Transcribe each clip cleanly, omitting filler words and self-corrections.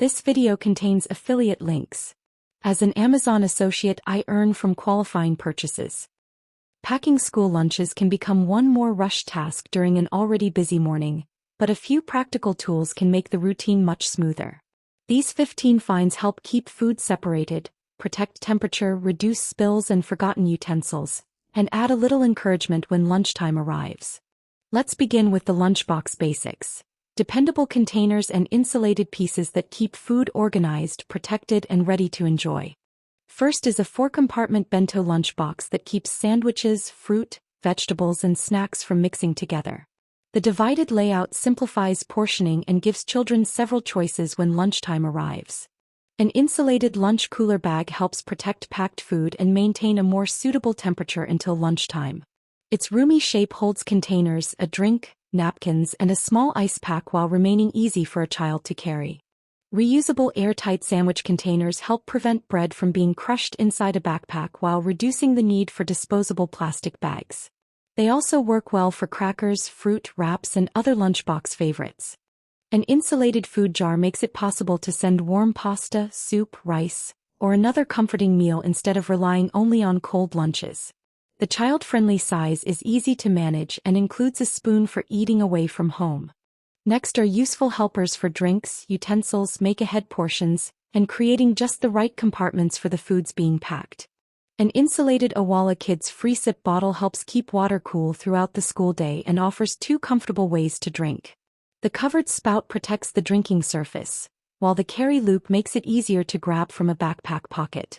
This video contains affiliate links. As an Amazon associate, I earn from qualifying purchases. Packing school lunches can become one more rush task during an already busy morning, but a few practical tools can make the routine much smoother. These 15 finds help keep food separated, protect temperature, reduce spills and forgotten utensils, and add a little encouragement when lunchtime arrives. Let's begin with the lunchbox basics. Dependable containers and insulated pieces that keep food organized, protected, and ready to enjoy. First is a 4-compartment bento lunch box that keeps sandwiches, fruit, vegetables, and snacks from mixing together. The divided layout simplifies portioning and gives children several choices when lunchtime arrives. An insulated lunch cooler bag helps protect packed food and maintain a more suitable temperature until lunchtime. Its roomy shape holds containers, a drink, napkins, and a small ice pack while remaining easy for a child to carry. Reusable airtight sandwich containers help prevent bread from being crushed inside a backpack while reducing the need for disposable plastic bags. They also work well for crackers, fruit, wraps, and other lunchbox favorites. An insulated food jar makes it possible to send warm pasta, soup, rice, or another comforting meal instead of relying only on cold lunches. The child-friendly size is easy to manage and includes a spoon for eating away from home. Next are useful helpers for drinks, utensils, make-ahead portions, and creating just the right compartments for the foods being packed. An insulated Owala Kids FreeSip bottle helps keep water cool throughout the school day and offers 2 comfortable ways to drink. The covered spout protects the drinking surface, while the carry loop makes it easier to grab from a backpack pocket.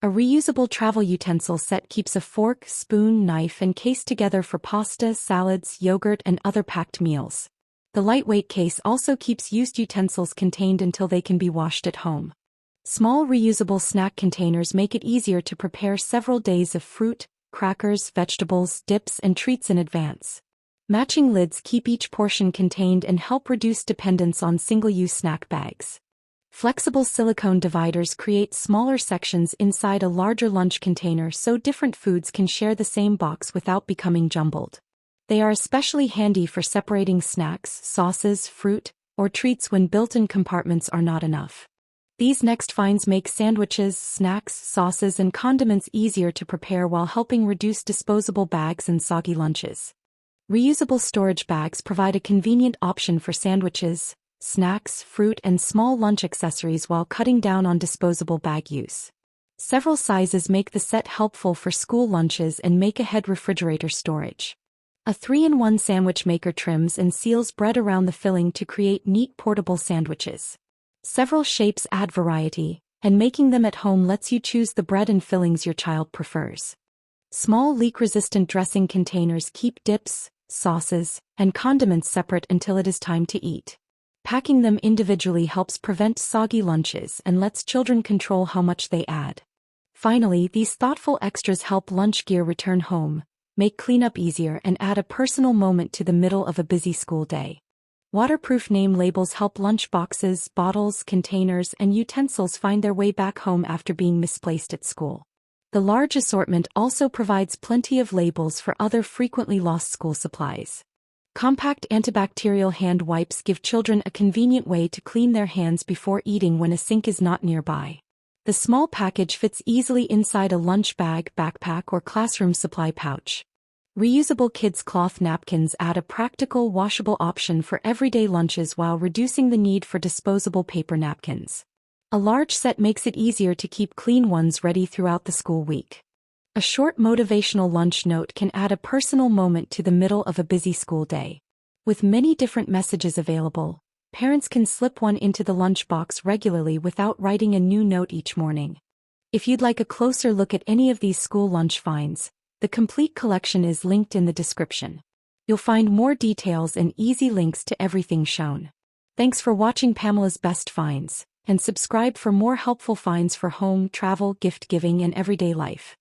A reusable travel utensil set keeps a fork, spoon, knife, and case together for pasta, salads, yogurt, and other packed meals. The lightweight case also keeps used utensils contained until they can be washed at home. Small reusable snack containers make it easier to prepare several days of fruit, crackers, vegetables, dips, and treats in advance. Matching lids keep each portion contained and help reduce dependence on single-use snack bags. Flexible silicone dividers create smaller sections inside a larger lunch container so different foods can share the same box without becoming jumbled. They are especially handy for separating snacks, sauces, fruit, or treats when built-in compartments are not enough. These next finds make sandwiches, snacks, sauces, and condiments easier to prepare while helping reduce disposable bags and soggy lunches. Reusable storage bags provide a convenient option for sandwiches, snacks, fruit, and small lunch accessories while cutting down on disposable bag use. Several sizes make the set helpful for school lunches and make-ahead refrigerator storage. A 3-in-1 sandwich maker trims and seals bread around the filling to create neat portable sandwiches. Several shapes add variety, and making them at home lets you choose the bread and fillings your child prefers. Small leak-resistant dressing containers keep dips, sauces, and condiments separate until it is time to eat. Packing them individually helps prevent soggy lunches and lets children control how much they add. Finally, these thoughtful extras help lunch gear return home, make cleanup easier, and add a personal moment to the middle of a busy school day. Waterproof name labels help lunch boxes, bottles, containers, and utensils find their way back home after being misplaced at school. The large assortment also provides plenty of labels for other frequently lost school supplies. Compact antibacterial hand wipes give children a convenient way to clean their hands before eating when a sink is not nearby. The small package fits easily inside a lunch bag, backpack, or classroom supply pouch. Reusable kids' cloth napkins add a practical, washable option for everyday lunches while reducing the need for disposable paper napkins. A large set makes it easier to keep clean ones ready throughout the school week. A short motivational lunch note can add a personal moment to the middle of a busy school day. With many different messages available, parents can slip one into the lunchbox regularly without writing a new note each morning. If you'd like a closer look at any of these school lunch finds, the complete collection is linked in the description. You'll find more details and easy links to everything shown. Thanks for watching Pamela's Best Finds, and subscribe for more helpful finds for home, travel, gift giving, and everyday life.